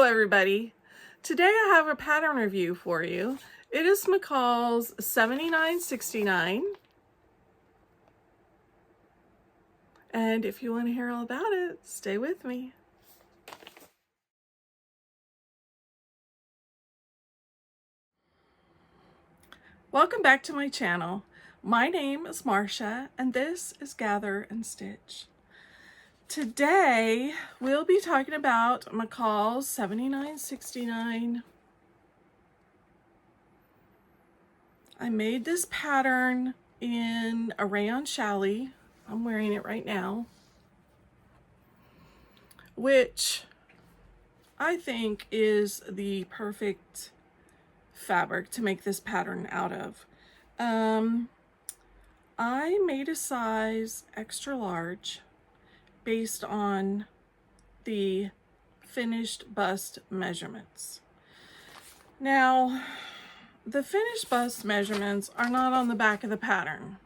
everybody. Today I have a pattern review for you. It is McCalls 7969. And if you want to hear all about it, stay with me. Welcome back to my channel. My name is Marcia and this is Gather and Stitch. Today we'll be talking about McCalls 7969. I made this pattern in a rayon challis. I'm wearing it right now, which I think is the perfect fabric to make this pattern out of. I made a size extra large based on the finished bust measurements. Now, the finished bust measurements are not on the back of the pattern.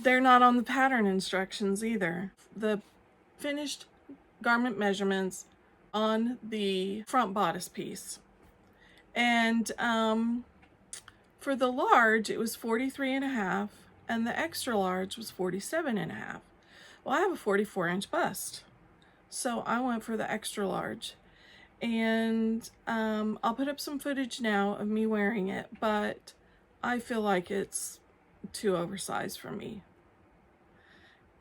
They're not on the pattern instructions either. The finished garment measurements on the front bodice piece. And for the large, it was 43.5, and the extra large was 47.5. Well, I have a 44-inch bust, so I went for the extra large. And I'll put up some footage now of me wearing it, but I feel like it's too oversized for me.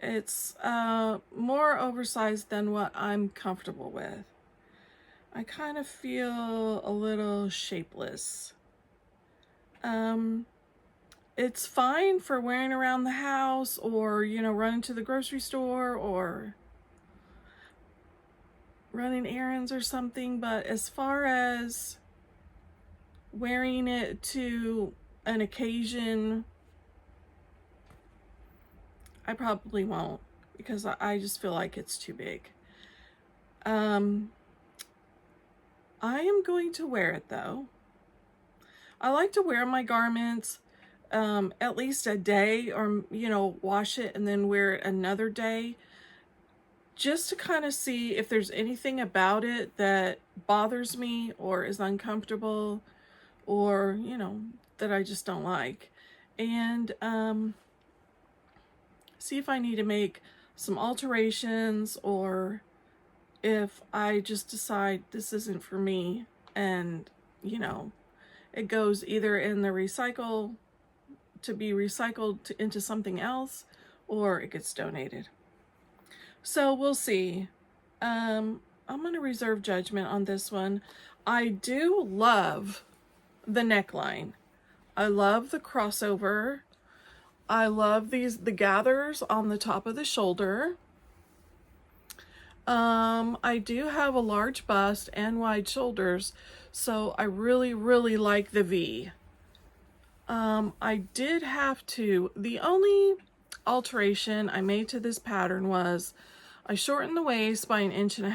It's more oversized than what I'm comfortable with. I kind of feel a little shapeless. It's fine for wearing around the house or, you know, running to the grocery store or running errands or something, but as far as wearing it to an occasion, I probably won't, because I just feel like it's too big. I am going to wear it though. I like to wear my garments at least a day, or, you know, wash it and then wear it another day, just to kind of see if there's anything about it that bothers me or is uncomfortable, or, you know, that I just don't like. And see if I need to make some alterations, or if I just decide this isn't for me and, you know, it goes either in the recycle to be recycled into something else, or it gets donated. So we'll see. I'm going to reserve judgment on this one. I do love the neckline. I love the crossover. I love the gathers on the top of the shoulder. I do have a large bust and wide shoulders, so I really like the V. I did have to, the only alteration I made to this pattern was I shortened the waist by 1.5 inches,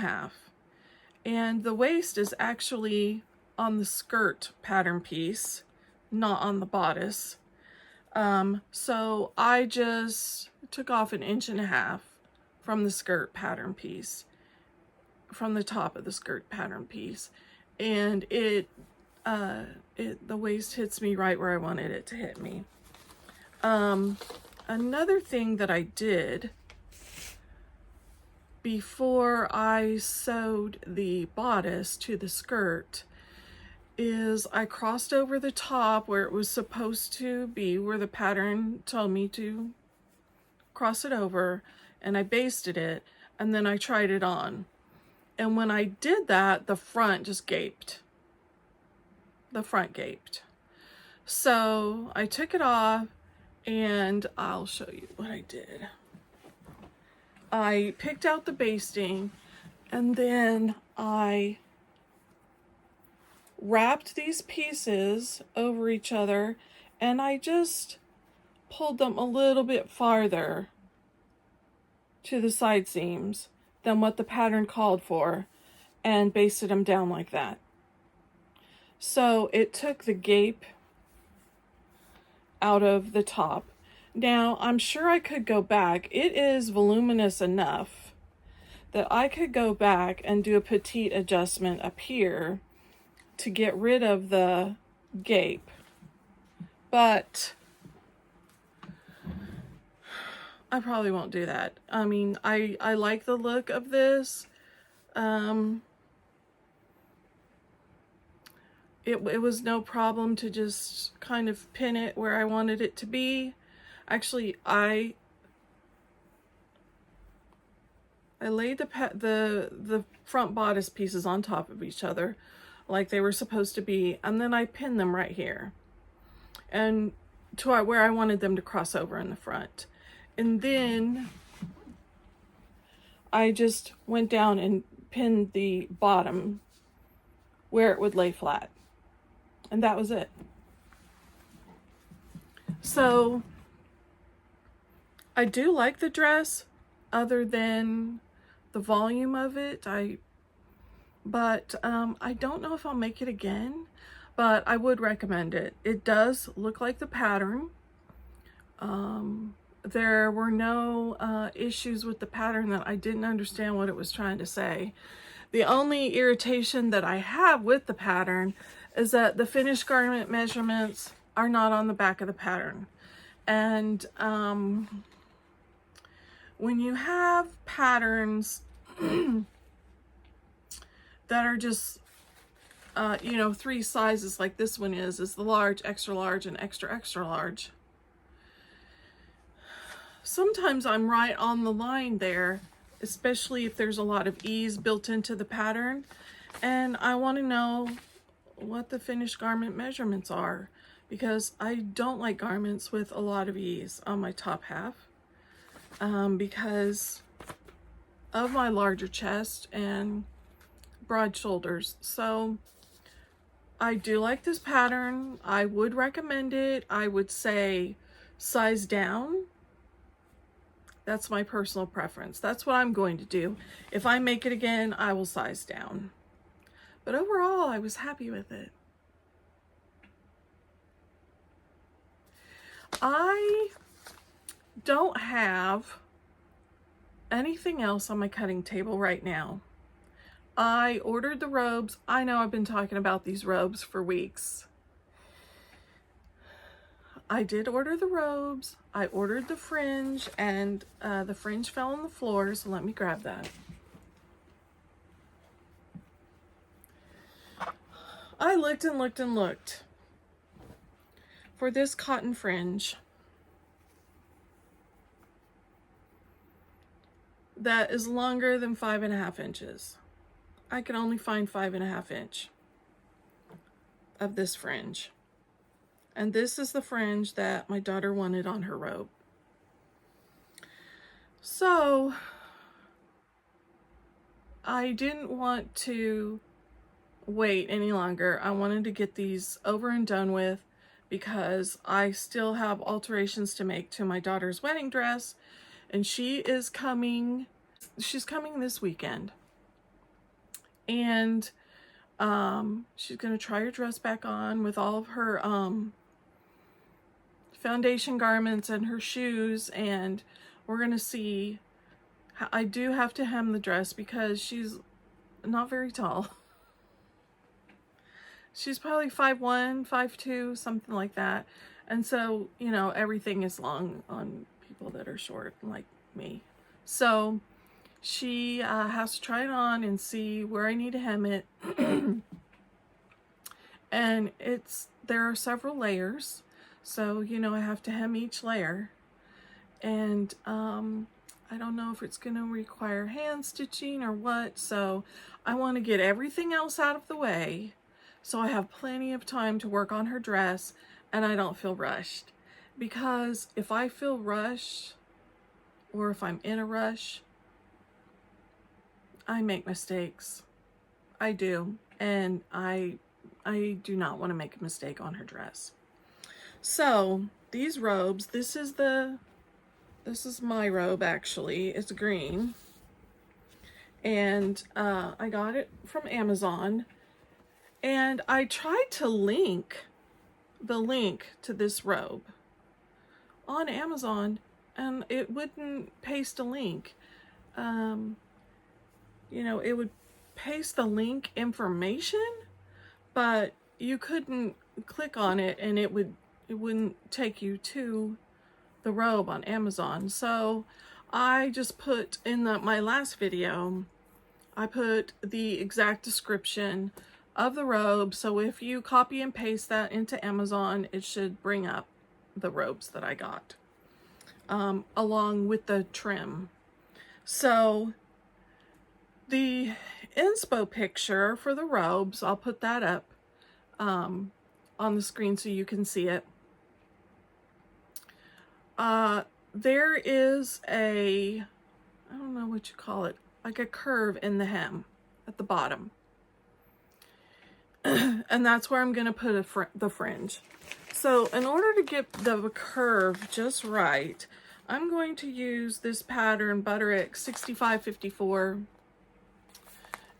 and the waist is actually on the skirt pattern piece, not on the bodice. So I just took off 1.5 inches from the skirt pattern piece, from the top of the skirt pattern piece, and the waist hits me right where I wanted it to hit me. Another thing that I did before I sewed the bodice to the skirt is I crossed over the top where it was supposed to be, where the pattern told me to cross it over, and I basted it, and then I tried it on. And when I did that, the front just gaped. The front gaped. So I took it off, and I'll show you what I did. I picked out the basting, and then I wrapped these pieces over each other, and I just pulled them a little bit farther to the side seams than what the pattern called for, and basted them down like that. So it took the gape out of the top. Now, I'm sure I could go back. It is voluminous enough that I could go back and do a petite adjustment up here to get rid of the gape. But I probably won't do that. I mean, I like the look of this. It was no problem to just kind of pin it where I wanted it to be. Actually, I laid the front bodice pieces on top of each other like they were supposed to be, and then I pinned them right here and to where I wanted them to cross over in the front. And then I just went down and pinned the bottom where it would lay flat. And that was it. So I do like the dress, other than the volume of it. But I don't know if I'll make it again, but I would recommend it. It does look like the pattern. There were no issues with the pattern that I didn't understand what it was trying to say. The only irritation that I have with the pattern is that the finished garment measurements are not on the back of the pattern. And when you have patterns that are just, you know, 3 sizes like this one is the large, extra large, and extra, extra large. Sometimes I'm right on the line there, especially if there's a lot of ease built into the pattern. And I want to know what the finished garment measurements are, because I don't like garments with a lot of ease on my top half, because of my larger chest and broad shoulders. So I do like this pattern. I would recommend it. I would say size down. That's my personal preference. That's what I'm going to do. If I make it again, I will size down. But overall, I was happy with it. I don't have anything else on my cutting table right now. I ordered the robes. I know I've been talking about these robes for weeks. I did order the robes. I ordered the fringe, and the fringe fell on the floor, so let me grab that. I looked and looked and looked for this cotton fringe that is longer than 5.5 inches. I could only find 5.5 inch of this fringe. And this is the fringe that my daughter wanted on her robe. So I didn't want to wait any longer. I wanted to get these over and done with, because I still have alterations to make to my daughter's wedding dress, and she's coming this weekend. And she's going to try her dress back on with all of her foundation garments and her shoes, and we're going to see. I do have to hem the dress because she's not very tall. She's probably 5'1", 5'2", something like that. And so, you know, everything is long on people that are short like me. So she has to try it on and see where I need to hem it. And there are several layers. So, you know, I have to hem each layer. And I don't know if it's going to require hand stitching or what. So I want to get everything else out of the way, so I have plenty of time to work on her dress and I don't feel rushed. Because if I feel rushed, or if I'm in a rush, I make mistakes. I do. And I do not want to make a mistake on her dress. So these robes, this is my robe actually. It's green. And I got it from Amazon. And I tried to link the link to this robe on Amazon, and it wouldn't paste a link. you know, it would paste the link information, but you couldn't click on it and it wouldn't take you to the robe on Amazon. So I just put in my last video, I put the exact description of the robe. So if you copy and paste that into Amazon, it should bring up the robes that I got, along with the trim. So the inspo picture for the robes, I'll put that up on the screen so you can see it. There is a, I don't know what you call it, like a curve in the hem at the bottom. And that's where I'm going to put the fringe. So in order to get the curve just right, I'm going to use this pattern, Butterick 6554.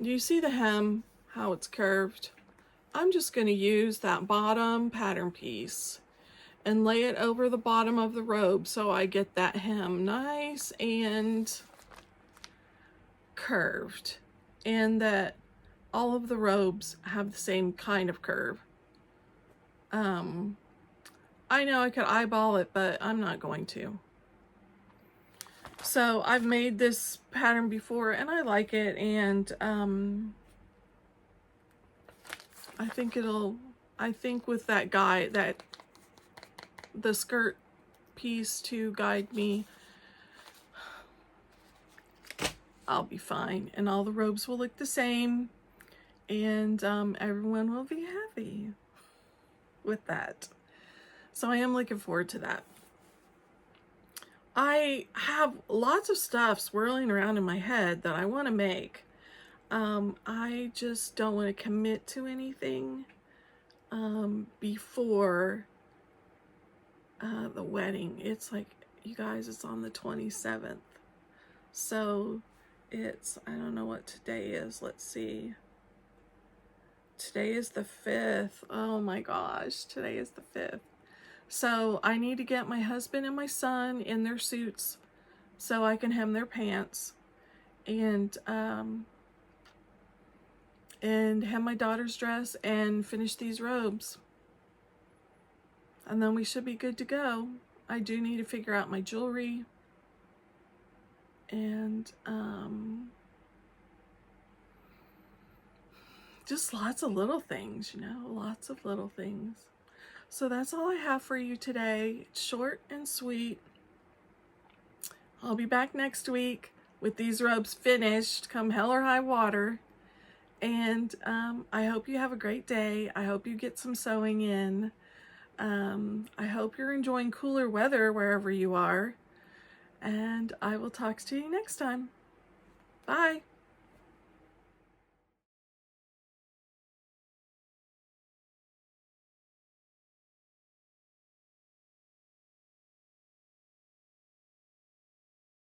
Do you see the hem, how it's curved? I'm just going to use that bottom pattern piece and lay it over the bottom of the robe so I get that hem nice and curved, and that all of the robes have the same kind of curve. I know I could eyeball it, but I'm not going to. So I've made this pattern before and I like it, and I think with that the skirt piece to guide me, I'll be fine, and all the robes will look the same, and everyone will be happy with that. So I am looking forward to that. I have lots of stuff swirling around in my head that I want to make. I just don't want to commit to anything before the wedding. It's like, you guys, it's on the 27th. So it's, I don't know what today is. Let's see. Today is the 5th. Oh my gosh, today is the 5th. So I need to get my husband and my son in their suits so I can hem their pants, and hem my daughter's dress and finish these robes. And then we should be good to go. I do need to figure out my jewelry, and just lots of little things, you know, lots of little things. So that's all I have for you today. It's short and sweet. I'll be back next week with these robes finished, come hell or high water. And I hope you have a great day. I hope you get some sewing in. I hope you're enjoying cooler weather wherever you are. And I will talk to you next time. Bye.